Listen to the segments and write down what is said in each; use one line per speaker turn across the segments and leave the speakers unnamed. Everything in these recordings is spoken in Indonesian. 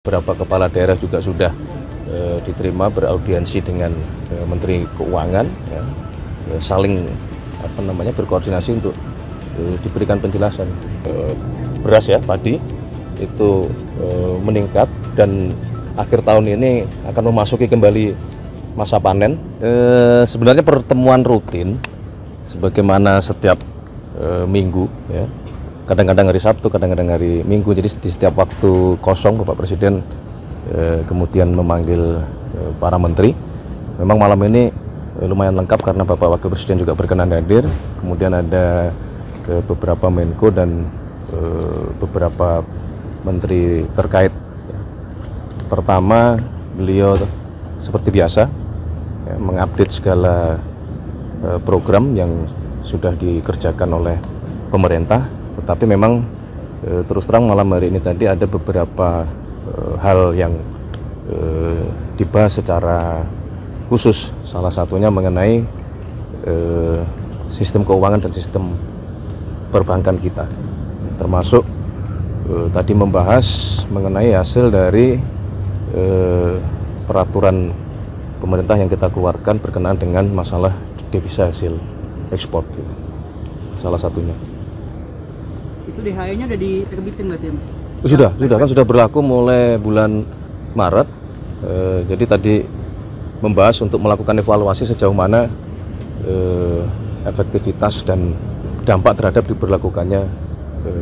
Beberapa kepala daerah juga sudah diterima beraudiensi dengan Menteri Keuangan, ya, saling berkoordinasi untuk diberikan penjelasan. Beras ya, padi itu meningkat dan akhir tahun ini akan memasuki kembali masa panen. Sebenarnya pertemuan rutin sebagaimana setiap minggu, ya. Kadang-kadang hari Sabtu, kadang-kadang hari Minggu. Jadi di setiap waktu kosong Bapak Presiden kemudian memanggil para menteri. Memang malam ini lumayan lengkap karena Bapak Wakil Presiden juga berkenan hadir. Kemudian ada beberapa Menko dan beberapa menteri terkait. Pertama, beliau seperti biasa ya, mengupdate segala program yang sudah dikerjakan oleh pemerintah. Tetapi memang terus terang malam hari ini tadi ada beberapa hal yang dibahas secara khusus, salah satunya mengenai sistem keuangan dan sistem perbankan kita, termasuk tadi membahas mengenai hasil dari peraturan pemerintah yang kita keluarkan berkenaan dengan masalah devisa hasil ekspor, salah satunya.
Itu DHE-nya udah diterbitin berarti ya, Mas?
Sudah berlaku mulai bulan Maret. Jadi tadi membahas untuk melakukan evaluasi sejauh mana efektivitas dan dampak terhadap diberlakukannya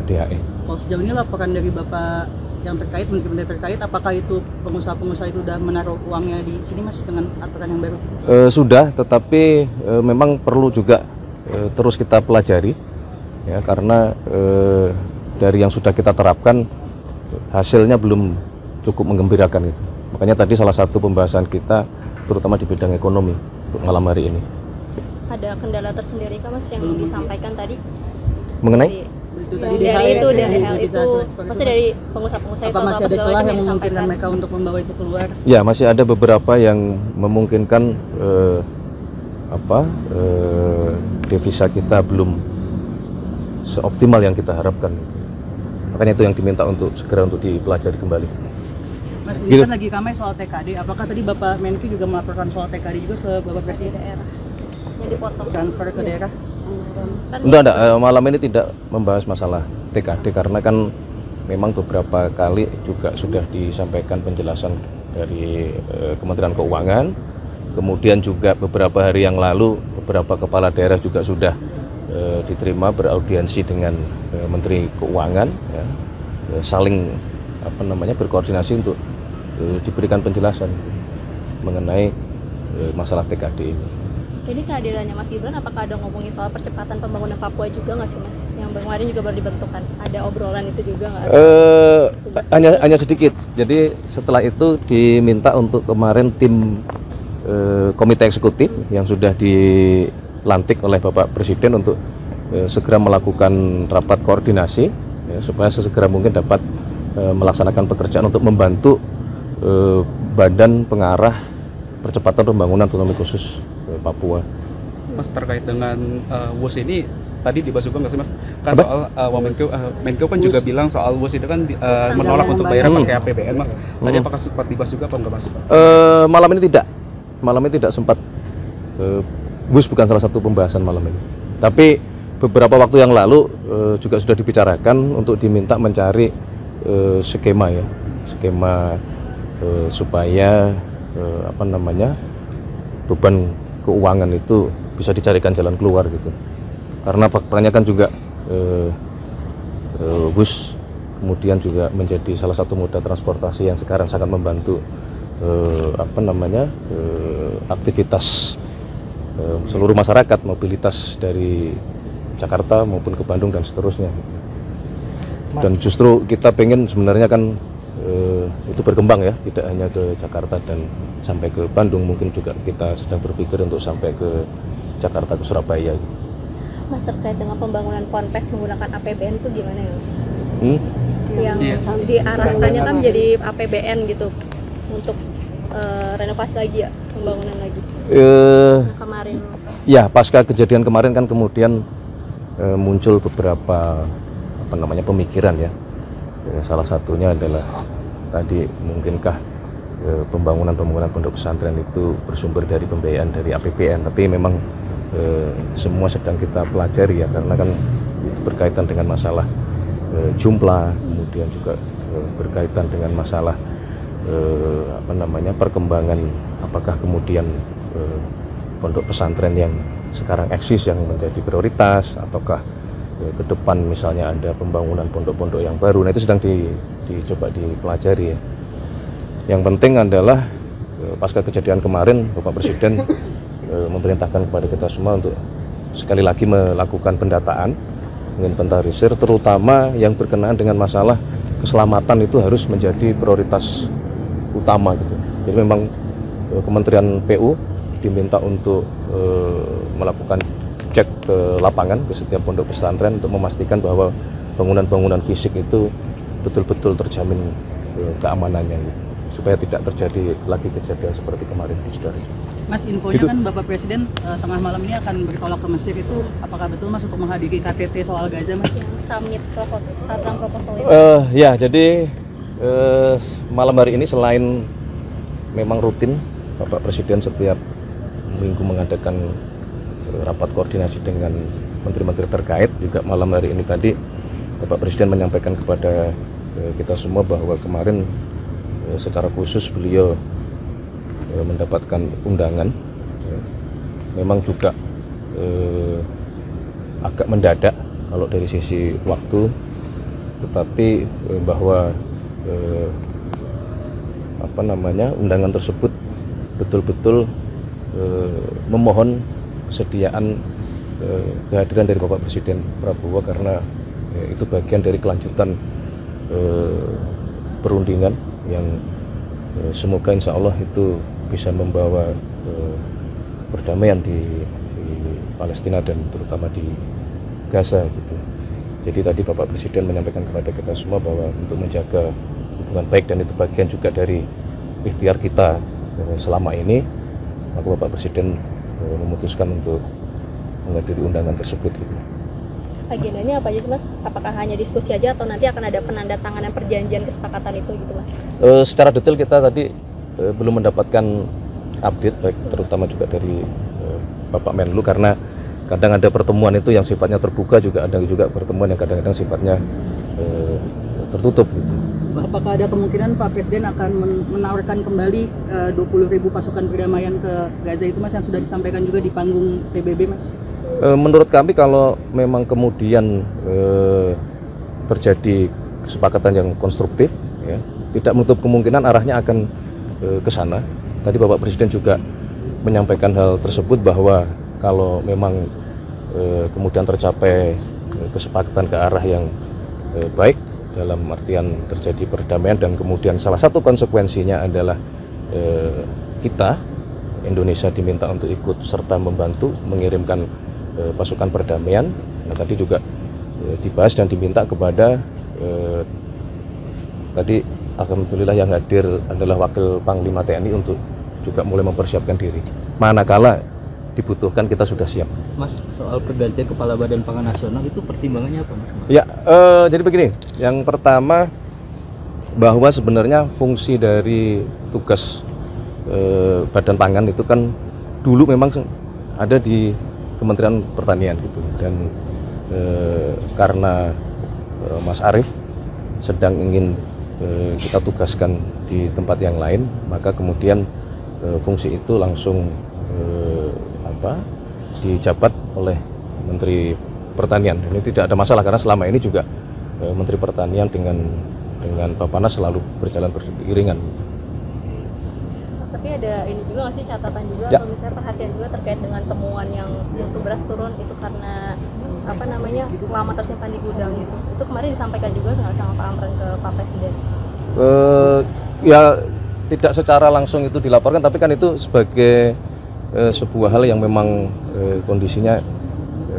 DHE.
Kalau sejauh ini laporan dari Bapak yang terkait, menteri-menteri terkait, apakah itu pengusaha-pengusaha itu udah menaruh uangnya di sini, Mas, dengan aturan yang baru?
Sudah, tetapi memang perlu juga terus kita pelajari. Ya, karena dari yang sudah kita terapkan hasilnya belum cukup menggembirakan gitu. Makanya tadi salah satu pembahasan kita terutama di bidang ekonomi untuk malam hari ini.
Ada kendala tersendiri kah, Mas, yang disampaikan tadi?
Mengenai?
Dari hal itu, maksudnya dari pengusaha-pengusaha itu
masih ada celah yang memungkinkan mereka untuk membawa itu keluar?
Ya, masih ada beberapa yang memungkinkan devisa kita belum seoptimal yang kita harapkan. Makanya itu yang diminta untuk segera untuk dipelajari kembali.
Mas, ini kan lagi ramai soal TKD. Apakah tadi Bapak Menko juga melaporkan soal TKD juga ke Bapak Presiden?
Daerah yang dipotong
Transfer ke daerah?
Enggak, malam ini tidak membahas masalah TKD karena kan memang beberapa kali juga sudah disampaikan penjelasan dari Kementerian Keuangan. Kemudian juga beberapa hari yang lalu beberapa kepala daerah juga sudah diterima beraudiensi dengan Menteri Keuangan, ya, saling berkoordinasi untuk diberikan penjelasan mengenai masalah TKD ini.
Ini kehadirannya Mas Gibran, apakah ada ngomongin soal percepatan pembangunan Papua juga nggak sih, Mas? Yang kemarin juga baru dibentukkan, ada obrolan itu juga nggak?
Hanya sedikit. Jadi setelah itu diminta untuk kemarin tim komite eksekutif yang sudah dilantik oleh Bapak Presiden untuk segera melakukan rapat koordinasi, ya, supaya sesegera mungkin dapat melaksanakan pekerjaan untuk membantu Badan Pengarah Percepatan Pembangunan Otonomi Khusus Papua.
Mas, terkait dengan WUS ini tadi dibahas juga nggak sih, Mas? Kan soal Menko kan juga bilang soal WUS itu kan menolak untuk bayar pakai APBN, Mas. Tadi apakah sempat dibahas juga apa enggak, Mas?
Malam ini tidak sempat. WUS bukan salah satu pembahasan malam ini. Tapi beberapa waktu yang lalu juga sudah dibicarakan untuk diminta mencari skema supaya beban keuangan itu bisa dicarikan jalan keluar gitu. Karena faktanya kan juga bus kemudian juga menjadi salah satu moda transportasi yang sekarang sangat membantu aktivitas seluruh masyarakat, mobilitas dari Jakarta maupun ke Bandung dan seterusnya. Dan justru kita pengen sebenarnya kan itu berkembang ya, tidak hanya ke Jakarta dan sampai ke Bandung, mungkin juga kita sedang berpikir untuk sampai ke Jakarta, ke Surabaya.
Mas, terkait dengan pembangunan Ponpes menggunakan APBN itu gimana ya, Mas? Yang diarahkannya kan menjadi APBN gitu untuk renovasi lagi ya, pembangunan lagi. Kemarin.
Ya, pasca kejadian kemarin kan kemudian muncul beberapa pemikiran ya. Salah satunya adalah tadi mungkinkah pembangunan pondok pesantren itu bersumber dari pembiayaan dari APBN, tapi memang semua sedang kita pelajari ya, karena kan itu berkaitan dengan masalah jumlah, kemudian juga berkaitan dengan masalah perkembangan, apakah kemudian pondok pesantren yang sekarang eksis yang menjadi prioritas, ataukah ke depan misalnya ada pembangunan pondok-pondok yang baru. Nah, itu sedang dicoba dipelajari ya. Yang penting adalah pasca kejadian kemarin Bapak Presiden memerintahkan kepada kita semua untuk sekali lagi melakukan pendataan, menginventarisir, terutama yang berkenaan dengan masalah keselamatan itu harus menjadi prioritas utama gitu. Jadi memang Kementerian PU diminta untuk melakukan cek ke lapangan ke setiap pondok pesantren untuk memastikan bahwa bangunan-bangunan fisik itu betul-betul terjamin keamanannya gitu, supaya tidak terjadi lagi kejadian seperti kemarin di Sidoarjo.
Mas, infonya kan Bapak Presiden tengah malam ini akan bertolak ke Mesir, itu apakah betul Mas untuk menghadiri KTT soal Gaza, Mas?
Summit proposal itu.
Ya, jadi malam hari ini selain memang rutin Bapak Presiden setiap minggu mengadakan rapat koordinasi dengan menteri-menteri terkait, juga malam hari ini tadi Bapak Presiden menyampaikan kepada kita semua bahwa kemarin secara khusus beliau mendapatkan undangan, memang juga agak mendadak kalau dari sisi waktu, tetapi bahwa undangan tersebut betul-betul memohon kesediaan kehadiran dari Bapak Presiden Prabowo, karena itu bagian dari kelanjutan perundingan yang semoga insya Allah itu bisa membawa perdamaian di Palestina dan terutama di Gaza gitu. Jadi tadi Bapak Presiden menyampaikan kepada kita semua bahwa untuk menjaga hubungan baik, dan itu bagian juga dari ikhtiar kita selama ini, maka Bapak Presiden memutuskan untuk menghadiri undangan tersebut gitu.
Agendanya apa aja Mas? Apakah hanya diskusi aja atau nanti akan ada penandatanganan perjanjian kesepakatan itu gitu Mas?
Secara detail kita tadi belum mendapatkan update, baik terutama juga dari Bapak Menlu, karena kadang ada pertemuan itu yang sifatnya terbuka, juga ada juga pertemuan yang kadang-kadang sifatnya tertutup gitu.
Apakah ada kemungkinan Pak Presiden akan menawarkan kembali 20.000 pasukan perdamaian ke Gaza itu Mas, yang sudah disampaikan juga di panggung PBB Mas?
Menurut kami kalau memang kemudian terjadi kesepakatan yang konstruktif ya, tidak menutup kemungkinan arahnya akan ke sana. Tadi Bapak Presiden juga menyampaikan hal tersebut, bahwa kalau memang kemudian tercapai kesepakatan ke arah yang baik, dalam artian terjadi perdamaian, dan kemudian salah satu konsekuensinya adalah kita Indonesia diminta untuk ikut serta membantu mengirimkan pasukan perdamaian. Nah, tadi juga dibahas dan diminta kepada tadi alhamdulillah yang hadir adalah Wakil Panglima TNI untuk juga mulai mempersiapkan diri. Manakala dibutuhkan kita sudah siap.
Mas, soal pergantian Kepala Badan Pangan Nasional itu pertimbangannya apa Mas?
Ya, jadi begini, yang pertama bahwa sebenarnya fungsi dari tugas Badan Pangan itu kan dulu memang ada di Kementerian Pertanian gitu, dan karena Mas Arief sedang ingin kita tugaskan di tempat yang lain, maka kemudian fungsi itu langsung dijabat oleh Menteri Pertanian. Ini tidak ada masalah, karena selama ini juga Menteri Pertanian dengan Bappenas selalu berjalan beriringan.
Mas, tapi ada ini juga nggak sih catatan juga
ya,
atau misalnya perhatian juga terkait dengan temuan yang mutu beras turun itu karena lama tersimpan di gudang gitu. Itu kemarin disampaikan juga nggak sama Pak Amran ke Pak Presiden?
Ya tidak secara langsung itu dilaporkan, tapi kan itu sebagai sebuah hal yang memang kondisinya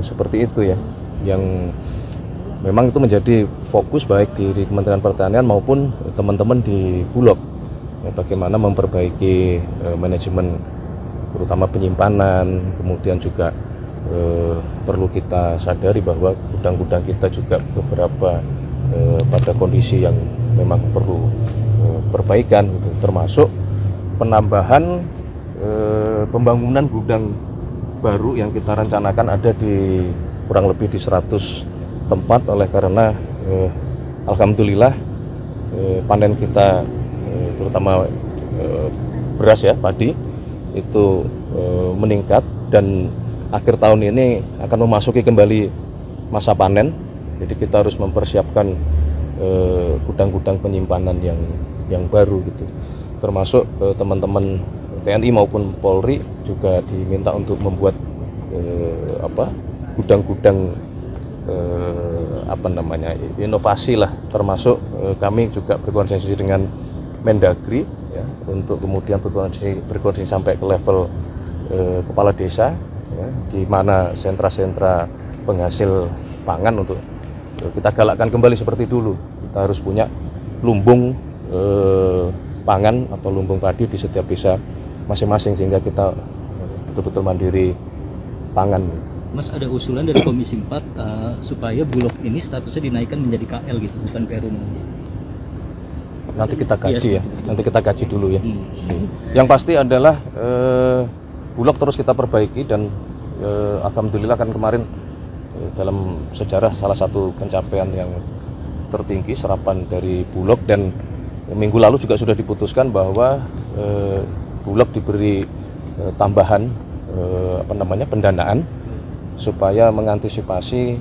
seperti itu ya, yang memang itu menjadi fokus baik di Kementerian Pertanian maupun teman-teman di Bulog ya, bagaimana memperbaiki manajemen terutama penyimpanan. Kemudian juga perlu kita sadari bahwa gudang-gudang kita juga beberapa pada kondisi yang memang perlu perbaikan gitu, termasuk penambahan pembangunan gudang baru yang kita rencanakan ada di kurang lebih di 100 tempat, oleh karena alhamdulillah panen kita terutama beras ya, padi itu meningkat, dan akhir tahun ini akan memasuki kembali masa panen. Jadi kita harus mempersiapkan gudang-gudang penyimpanan yang baru gitu. Termasuk teman-teman TNI maupun Polri juga diminta untuk membuat gudang-gudang inovasi lah, termasuk kami juga berkoordinasi dengan Mendagri ya, untuk kemudian berkoordinasi sampai ke level kepala desa ya, di mana sentra-sentra penghasil pangan untuk kita galakkan kembali seperti dulu. Kita harus punya lumbung pangan atau lumbung padi di setiap desa masing-masing, sehingga kita betul-betul mandiri pangan.
Mas, ada usulan dari Komisi 4 supaya Bulog ini statusnya dinaikkan menjadi KL gitu, bukan Perum aja.
Nanti kita kaji ya,
betul.
nanti kita kaji dulu ya. Yang pasti adalah Bulog terus kita perbaiki, dan alhamdulillah kan kemarin dalam sejarah salah satu pencapaian yang tertinggi serapan dari Bulog, dan minggu lalu juga sudah diputuskan bahwa Bulog diberi tambahan pendanaan supaya mengantisipasi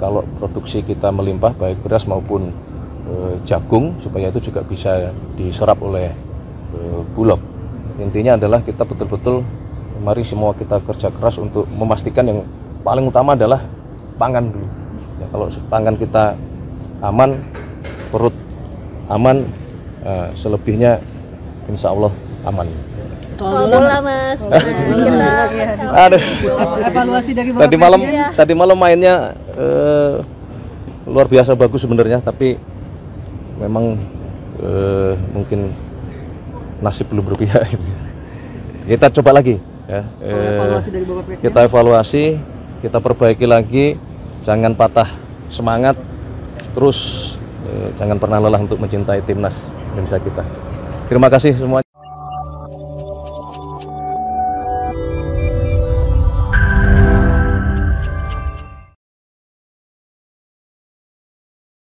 kalau produksi kita melimpah baik beras maupun jagung, supaya itu juga bisa diserap oleh Bulog. Intinya adalah kita betul-betul mari semua kita kerja keras untuk memastikan yang paling utama adalah pangan dulu. Ya, kalau pangan kita aman, perut aman, selebihnya insya Allah aman.
Soal bola Mas.
Aduh.
Evaluasi dari Bapak
Tadi malam mainnya luar biasa bagus sebenarnya, tapi memang mungkin nasib belum berpihak gitu. Kita coba lagi ya.
Evaluasi dari Bapak Presiden.
Kita evaluasi, kita perbaiki lagi, jangan patah semangat, terus jangan pernah lelah untuk mencintai timnas Indonesia kita. Terima kasih semua.